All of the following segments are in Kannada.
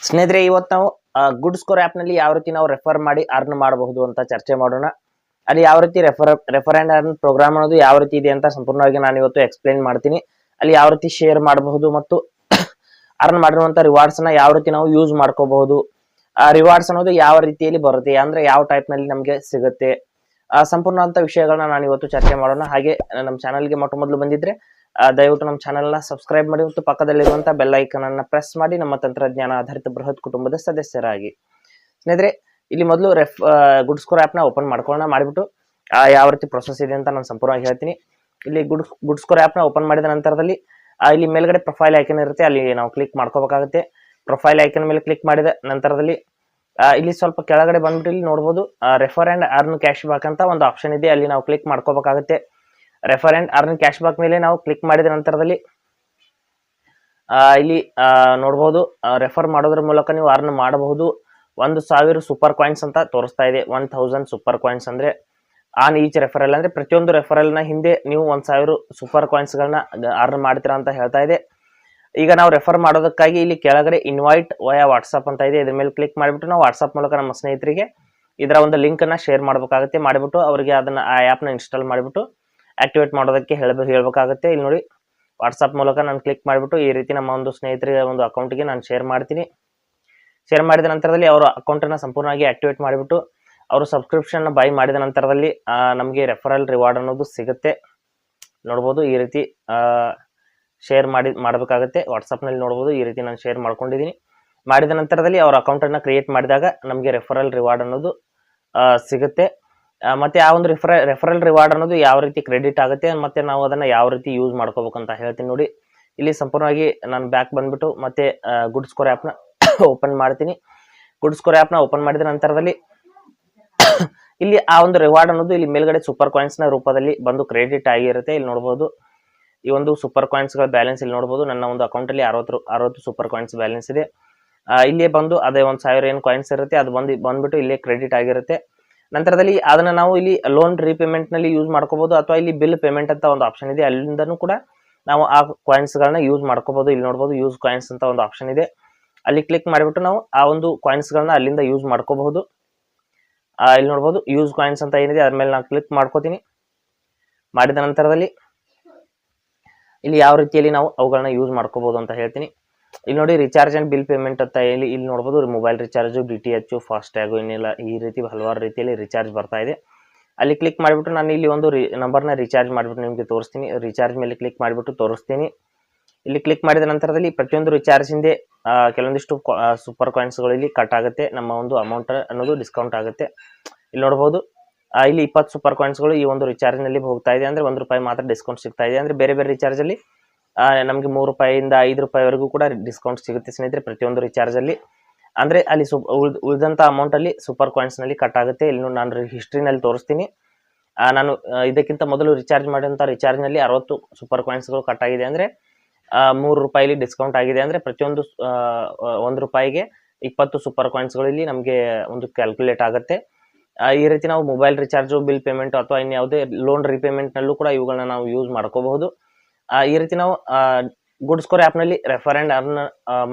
ಸ್ನೇಹಿತರೆ, ಇವತ್ತು ನಾವು ಗುಡ್ ಸ್ಕೋರ್ ಆ್ಯಪ್ ನಲ್ಲಿ ಯಾವ ರೀತಿ ನಾವು ರೆಫರ್ ಮಾಡಿ ಅರ್ನ್ ಮಾಡಬಹುದು ಅಂತ ಚರ್ಚೆ ಮಾಡೋಣ. ಅಲ್ಲಿ ಯಾವ ರೀತಿ ರೆಫರ್ ಅಂಡ್ ಅರ್ನ್ ಪ್ರೋಗ್ರಾಮ್ ಅನ್ನೋದು ಯಾವ ರೀತಿ ಇದೆ ಅಂತ ಸಂಪೂರ್ಣವಾಗಿ ನಾನು ಇವತ್ತು ಎಕ್ಸ್ಪ್ಲೈನ್ ಮಾಡ್ತೀನಿ. ಅಲ್ಲಿ ಯಾವ ರೀತಿ ಶೇರ್ ಮಾಡಬಹುದು ಮತ್ತು ಅರ್ನ್ ಮಾಡಿರುವಂತ ರಿವಾರ್ಡ್ಸ್ ನ ಯಾವ ರೀತಿ ನಾವು ಯೂಸ್ ಮಾಡ್ಕೋಬಹುದು, ಆ ರಿವಾರ್ಡ್ಸ್ ಅನ್ನೋದು ಯಾವ ರೀತಿಯಲ್ಲಿ ಬರುತ್ತೆ, ಅಂದ್ರೆ ಯಾವ ಟೈಪ್ ನಲ್ಲಿ ನಮಗೆ ಸಿಗುತ್ತೆ, ಸಂಪೂರ್ಣ ಅಂತ ವಿಷಯಗಳನ್ನ ನಾನು ಇವತ್ತು ಚರ್ಚೆ ಮಾಡೋಣ. ಹಾಗೆ ನಮ್ಮ ಚಾನಲ್ಗೆ ಮೊಟ್ಟ ಮೊದಲು ಬಂದಿದ್ರೆ ದಯವಿಟ್ಟು ನಮ್ಮ ಚಾನೆಲ್ ನ ಸಬ್ಸ್ಕ್ರೈಬ್ ಮಾಡಿ ಮತ್ತು ಪಕ್ಕದಲ್ಲಿರುವಂತಹ ಬೆಲ್ ಐಕನ್ ಅನ್ನ ಪ್ರೆಸ್ ಮಾಡಿ ನಮ್ಮ ತಂತ್ರಜ್ಞಾನ ಆಧಾರಿತ ಬೃಹತ್ ಕುಟುಂಬದ ಸದಸ್ಯರಾಗಿ. ಸ್ನೇಹಿತರೆ, ಇಲ್ಲಿ ಮೊದಲು ಗುಡ್ ಸ್ಕೋರ್ ಆಪ್ ನ ಓಪನ್ ಮಾಡ್ಕೊಳ್ಳೋಣ. ಮಾಡಿಬಿಟ್ಟು ಯಾವ ರೀತಿ ಪ್ರೊಸೆಸ್ ಇದೆ ಅಂತ ನಾನು ಸಂಪೂರ್ಣವಾಗಿ ಹೇಳ್ತೀನಿ. ಇಲ್ಲಿ ಗುಡ್ ಸ್ಕೋರ್ ಆಪ್ ನ ಓಪನ್ ಮಾಡಿದ ನಂತರದಲ್ಲಿ ಇಲ್ಲಿ ಮೇಲ್ಗಡೆ ಪ್ರೊಫೈಲ್ ಐಕನ್ ಇರುತ್ತೆ, ಅಲ್ಲಿ ನಾವು ಕ್ಲಿಕ್ ಮಾಡ್ಕೋಬೇಕಾಗುತ್ತೆ. ಪ್ರೊಫೈಲ್ ಐಕನ್ ಮೇಲೆ ಕ್ಲಿಕ್ ಮಾಡಿದ ನಂತರದಲ್ಲಿ ಇಲ್ಲಿ ಸ್ವಲ್ಪ ಕೆಳಗಡೆ ಬಂದ್ಬಿಟ್ಟು ಇಲ್ಲಿ ನೋಡಬಹುದು refer and earn cash back ಅಂತ ಒಂದು ಆಪ್ಷನ್ ಇದೆ, ಅಲ್ಲಿ ನಾವು ಕ್ಲಿಕ್ ಮಾಡ್ಕೋಬೇಕಾಗುತ್ತೆ. Refer and earn cash back ಮೇಲೆ ನಾವು ಕ್ಲಿಕ್ ಮಾಡಿದ ನಂತರದಲ್ಲಿ ಇಲ್ಲಿ ನೋಡಬಹುದು ರೆಫರ್ ಮಾಡೋದ್ರ ಮೂಲಕ ನೀವು ಅರ್ನ್ ಮಾಡಬಹುದು. 1000 ಸೂಪರ್ ಕಾಯಿನ್ಸ್ ಅಂತ ತೋರಿಸ್ತಾ ಇದೆ. 1000 ಸೂಪರ್ ಕಾಯಿನ್ಸ್ ಅಂದ್ರೆ ಆನ್ ಈಚ್ ರೆಫರಲ್, ಅಂದ್ರೆ ಪ್ರತಿಯೊಂದು ರೆಫರಲ್ ನ ಹಿಂದೆ ನೀವು 1000 ಸೂಪರ್ ಕಾಯಿನ್ಸ್ ಗಳನ್ನ ಅರ್ನ್ ಮಾಡ್ತೀರಾ ಅಂತ ಹೇಳ್ತಾ ಇದೆ. ಈಗ ನಾವು ರೆಫರ್ ಮಾಡೋದಕ್ಕಾಗಿ ಇಲ್ಲಿ ಕೆಳಗಡೆ ಇನ್ವೈಟ್ ವಯಾ ವಾಟ್ಸ್ಆಪ್ ಅಂತ ಇದೆ, ಇದ್ರ ಮೇಲೆ ಕ್ಲಿಕ್ ಮಾಡಿಬಿಟ್ಟು ನಾವು ವಾಟ್ಸ್ಆಪ್ ಮೂಲಕ ನಮ್ಮ ಸ್ನೇಹಿತರಿಗೆ ಇದರ ಒಂದು ಲಿಂಕ್ ಅನ್ನ ಶೇರ್ ಮಾಡಬೇಕಾಗುತ್ತೆ. ಮಾಡಿಬಿಟ್ಟು ಅವರಿಗೆ ಅದನ್ನ ಆ ಆ್ಯಪ್ ನ ಇನ್ಸ್ಟಾಲ್ ಮಾಡಿಬಿಟ್ಟು ಆಕ್ಟಿವೇಟ್ ಮಾಡೋದಕ್ಕೆ ಹೇಳ್ಬೇಕಾಗುತ್ತೆ. ಇಲ್ಲಿ ನೋಡಿ, ವಾಟ್ಸ್ಆಪ್ ಮೂಲಕ ನಾನು ಕ್ಲಿಕ್ ಮಾಡಿಬಿಟ್ಟು ಈ ರೀತಿ ನಮ್ಮ ಒಂದು ಸ್ನೇಹಿತರಿಗೆ ಒಂದು ಅಕೌಂಟ್ಗೆ ನಾನು ಶೇರ್ ಮಾಡ್ತೀನಿ. ಶೇರ್ ಮಾಡಿದ ನಂತರದಲ್ಲಿ ಅವರ ಅಕೌಂಟ್ ಅನ್ನ ಸಂಪೂರ್ಣವಾಗಿ ಆಕ್ಟಿವೇಟ್ ಮಾಡಿಬಿಟ್ಟು ಅವರು ಸಬ್ಸ್ಕ್ರಿಪ್ಷನ್ ಬೈ ಮಾಡಿದ ನಂತರದಲ್ಲಿ ನಮಗೆ ರೆಫರಲ್ ರಿವಾರ್ಡ್ ಅನ್ನೋದು ಸಿಗುತ್ತೆ. ನೋಡ್ಬೋದು ಈ ರೀತಿ ಶೇರ್ ಮಾಡಬೇಕಾಗುತ್ತೆ. ವಾಟ್ಸಪ್ ನಲ್ಲಿ ನೋಡ್ಬೋದು ಈ ರೀತಿ ನಾನು ಶೇರ್ ಮಾಡ್ಕೊಂಡಿದ್ದೀನಿ. ಮಾಡಿದ ನಂತರದಲ್ಲಿ ಅವರ ಅಕೌಂಟ್ ಅನ್ನ ಕ್ರಿಯೇಟ್ ಮಾಡಿದಾಗ ನಮಗೆ ರೆಫರಲ್ ರಿವಾರ್ಡ್ ಅನ್ನೋದು ಸಿಗುತ್ತೆ. ಮತ್ತೆ ಆ ಒಂದು ರೆಫರಲ್ ರಿವಾರ್ಡ್ ಅನ್ನೋದು ಯಾವ ರೀತಿ ಕ್ರೆಡಿಟ್ ಆಗುತ್ತೆ ಮತ್ತೆ ನಾವು ಅದನ್ನ ಯಾವ ರೀತಿ ಯೂಸ್ ಮಾಡ್ಕೋಬೇಕಂತ ಹೇಳ್ತೀನಿ. ನೋಡಿ, ಇಲ್ಲಿ ಸಂಪೂರ್ಣವಾಗಿ ನಾನು ಬ್ಯಾಕ್ ಬಂದ್ಬಿಟ್ಟು ಮತ್ತೆ ಗುಡ್ ಸ್ಕೋರ್ ಆ್ಯಪ್ ನ ಓಪನ್ ಮಾಡ್ತೀನಿ. ಗುಡ್ ಸ್ಕೋರ್ ಆ್ಯಪ್ ನ ಓಪನ್ ಮಾಡಿದ ನಂತರದಲ್ಲಿ ಇಲ್ಲಿ ಆ ಒಂದು ರಿವಾರ್ಡ್ ಅನ್ನೋದು ಇಲ್ಲಿ ಮೇಲ್ಗಡೆ ಸೂಪರ್ ಕಾಯಿನ್ಸ್ ನ ರೂಪದಲ್ಲಿ ಬಂದು ಕ್ರೆಡಿಟ್ ಆಗಿರುತ್ತೆ. ಇಲ್ಲಿ ನೋಡಬಹುದು ಈ ಒಂದು ಸೂಪರ್ ಕಾಯಿನ್ಸ್ ಗಳ ಬ್ಯಾಲೆನ್ಸ್ ಇಲ್ಲಿ ನೋಡಬಹುದು. ನನ್ನ ಒಂದು ಅಕೌಂಟ್ ಅಲ್ಲಿ 60 ಸೂಪರ್ ಕಾಯಿನ್ಸ್ ಬ್ಯಾಲೆನ್ಸ್ ಇದೆ. ಇಲ್ಲಿ ಬಂದು ಅದೇ 1000 ಏನು ಕಾಯಿನ್ಸ್ ಇರುತ್ತೆ ಅದು ಬಂದ್ಬಿಟ್ಟು ಇಲ್ಲಿ ಕ್ರೆಡಿಟ್ ಆಗಿರುತ್ತೆ. ನಂತರದಲ್ಲಿ ಅದನ್ನ ನಾವು ಇಲ್ಲಿ ಲೋನ್ ರೀಪೇಮೆಂಟ್ ನಲ್ಲಿ ಯೂಸ್ ಮಾಡ್ಕೋಬಹುದು, ಅಥವಾ ಇಲ್ಲಿ ಬಿಲ್ ಪೇಮೆಂಟ್ ಅಂತ ಒಂದು ಆಪ್ಷನ್ ಇದೆ, ಅಲ್ಲಿಂದನೂ ಕೂಡ ನಾವು ಆ ಕಾಯಿನ್ಸ್ ಗಳನ್ನ ಯೂಸ್ ಮಾಡ್ಕೋಬಹುದು. ಇಲ್ಲಿ ನೋಡಬಹುದು ಯೂಸ್ ಕಾಯಿನ್ಸ್ ಅಂತ ಒಂದು ಆಪ್ಷನ್ ಇದೆ, ಅಲ್ಲಿ ಕ್ಲಿಕ್ ಮಾಡಿಬಿಟ್ಟು ನಾವು ಆ ಒಂದು ಕಾಯಿನ್ಸ್ ಗಳನ್ನ ಅಲ್ಲಿಂದ ಯೂಸ್ ಮಾಡ್ಕೋಬಹುದು. ಇಲ್ಲಿ ನೋಡಬಹುದು ಯೂಸ್ ಕಾಯಿನ್ಸ್ ಅಂತ ಏನಿದೆ ಅದ್ರ ಮೇಲೆ ನಾನು ಕ್ಲಿಕ್ ಮಾಡ್ಕೋತೀನಿ. ಮಾಡಿದ ನಂತರದಲ್ಲಿ ಇಲ್ಲಿ ಯಾವ ರೀತಿಯಲ್ಲಿ ನಾವು ಅವುಗಳನ್ನ ಯೂಸ್ ಮಾಡ್ಕೋಬಹುದು ಅಂತ ಹೇಳ್ತೀನಿ. ಇಲ್ಲಿ ನೋಡಿ, ರಿಚಾರ್ಜ್ ಅಂಡ್ ಬಿಲ್ ಪೇಮೆಂಟ್ ಅಂತ ಇಲ್ಲಿ ನೋಡಬಹುದು ಮೊಬೈಲ್ ರಿಚಾರ್ಜ್, DTH, ಫಾಸ್ಟ್ಯಾಗ್, ಇನ್ನೆಲ್ಲ ಈ ರೀತಿ ಹಲವಾರು ರೀತಿಯಲ್ಲಿ ರಿಚಾರ್ಜ್ ಬರ್ತಾ ಇದೆ. ಅಲ್ಲಿ ಕ್ಲಿಕ್ ಮಾಡಿಬಿಟ್ಟು ನಾನು ಇಲ್ಲಿ ಒಂದು ನಂಬರ್ನ ರಿಚಾರ್ಜ್ ಮಾಡಿಬಿಟ್ಟು ನಿಮಗೆ ತೋರಿಸ್ತೀನಿ. ರಿಚಾರ್ಜ್ ಮೇಲೆ ಕ್ಲಿಕ್ ಮಾಡಿಬಿಟ್ಟು ತೋರಿಸ್ತೀನಿ. ಇಲ್ಲಿ ಕ್ಲಿಕ್ ಮಾಡಿದ ನಂತರದಲ್ಲಿ ಪ್ರತಿಯೊಂದು ರಿಚಾರ್ಜ್ ಹಿಂದೆ ಕೆಲವೊಂದಿಷ್ಟು ಸೂಪರ್ ಕಾಯಿನ್ಸ್ಗಳು ಇಲ್ಲಿ ಕಟ್ ಆಗುತ್ತೆ, ನಮ್ಮ ಒಂದು ಅಮೌಂಟ್ ಅನ್ನೋದು ಡಿಸ್ಕೌಂಟ್ ಆಗುತ್ತೆ. ಇಲ್ಲಿ ನೋಡಬಹುದು ಇಲ್ಲಿ 20 ಸೂಪರ್ ಕಾಯಿನ್ಸ್ಗಳು ಈ ಒಂದು ರಿಚಾರ್ಜ್ ನಲ್ಲಿ ಹೋಗ್ತಾ ಇದೆ, ಅಂದ್ರೆ ₹1 ಮಾತ್ರ ಡಿಸ್ಕೌಂಟ್ ಸಿಗ್ತಾ ಇದೆ. ಅಂದ್ರೆ ಬೇರೆ ಬೇರೆ ರಿಚಾರ್ಜ್ ಅಲ್ಲಿ ನಮಗೆ ₹3 5 ರೂಪಾಯಿವರೆಗೂ ಕೂಡ ಡಿಸ್ಕೌಂಟ್ ಸಿಗುತ್ತೆ ಸ್ನೇಹಿತರೆ ಪ್ರತಿಯೊಂದು ರಿಚಾರ್ಜ್ ಅಲ್ಲಿ. ಅಂದ್ರೆ ಅಲ್ಲಿ ಉಳಿದಂತ ಅಮೌಂಟ್ ಅಲ್ಲಿ ಸೂಪರ್ ಕಾಯಿನ್ಸ್ ನಲ್ಲಿ ಕಟ್ ಆಗುತ್ತೆ. ಇಲ್ಲಿ ನಾನು ಹಿಸ್ಟ್ರಿನಲ್ಲಿ ತೋರಿಸ್ತೀನಿ. ನಾನು ಇದಕ್ಕಿಂತ ಮೊದಲು ರಿಚಾರ್ಜ್ ಮಾಡಿದಂತ ರಿಚಾರ್ಜ್ ನಲ್ಲಿ 60 ಸೂಪರ್ ಕಾಯಿನ್ಸ್ಗಳು ಕಟ್ ಆಗಿದೆ, ಅಂದ್ರೆ ₹3 ಡಿಸ್ಕೌಂಟ್ ಆಗಿದೆ. ಅಂದ್ರೆ ಪ್ರತಿಯೊಂದು ₹1ಗೆ 20 ಸೂಪರ್ ಕಾಯಿನ್ಸ್ಗಳು ಇಲ್ಲಿ ನಮಗೆ ಒಂದು ಕ್ಯಾಲ್ಕುಲೇಟ್ ಆಗುತ್ತೆ. ಈ ರೀತಿ ನಾವು ಮೊಬೈಲ್ ರಿಚಾರ್ಜ್, ಬಿಲ್ ಪೇಮೆಂಟ್ ಅಥವಾ ಇನ್ಯಾವುದೇ ಲೋನ್ ರಿಪೇಮೆಂಟ್ ನಲ್ಲೂ ಕೂಡ ಇವುಗಳನ್ನ ನಾವು ಯೂಸ್ ಮಾಡ್ಕೋಬಹುದು. ಈ ರೀತಿ ನಾವು ಗುಡ್ ಸ್ಕೋರ್ ಆ್ಯಪ್ ನಲ್ಲಿ ರೆಫರ್ ಅಂಡ್ ಅರ್ನ್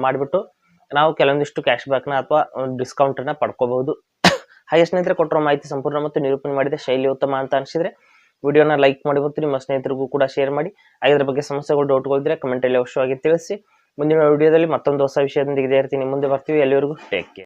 ಮಾಡಿಬಿಟ್ಟು ನಾವು ಕೆಲವೊಂದಿಷ್ಟು ಕ್ಯಾಶ್ ಬ್ಯಾಕ್ ನ ಅಥವಾ ಡಿಸ್ಕೌಂಟ್ ನ ಪಡ್ಕೋಬಹುದು. ಹಾಗೆ ಸ್ನೇಹಿತರೆ, ಕೊಟ್ಟಿರೋ ಮಾಹಿತಿ ಸಂಪೂರ್ಣ ಮತ್ತು ನಿರೂಪಣೆ ಮಾಡಿದ ಶೈಲಿ ಉತ್ತಮ ಅಂತ ಅನಿಸಿದ್ರೆ ವಿಡಿಯೋನ ಲೈಕ್ ಮಾಡಿ ಮತ್ತು ನಿಮ್ಮ ಸ್ನೇಹಿತರಿಗೂ ಕೂಡ ಶೇರ್ ಮಾಡಿ. ಹಾಗೆ ಇದ್ರ ಬಗ್ಗೆ ಸಮಸ್ಯೆಗಳು, ಡೌಟ್ಗಳಿದ್ರೆ ಕಮೆಂಟ್ ಅಲ್ಲಿ ಅವಶ್ಯವಾಗಿ ತಿಳಿಸಿ. ಮುಂದಿನ ವಿಡಿಯೋದಲ್ಲಿ ಮತ್ತೊಂದು ಹೊಸ ವಿಷಯದೊಂದಿಗೆ ಇದೇ ರೀತಿ ನಿಮ್ಮ ಮುಂದೆ ಬರ್ತೀವಿ. ಎಲ್ಲಿವರೆಗೂ ಟೇಕ್ ಕೇರ್.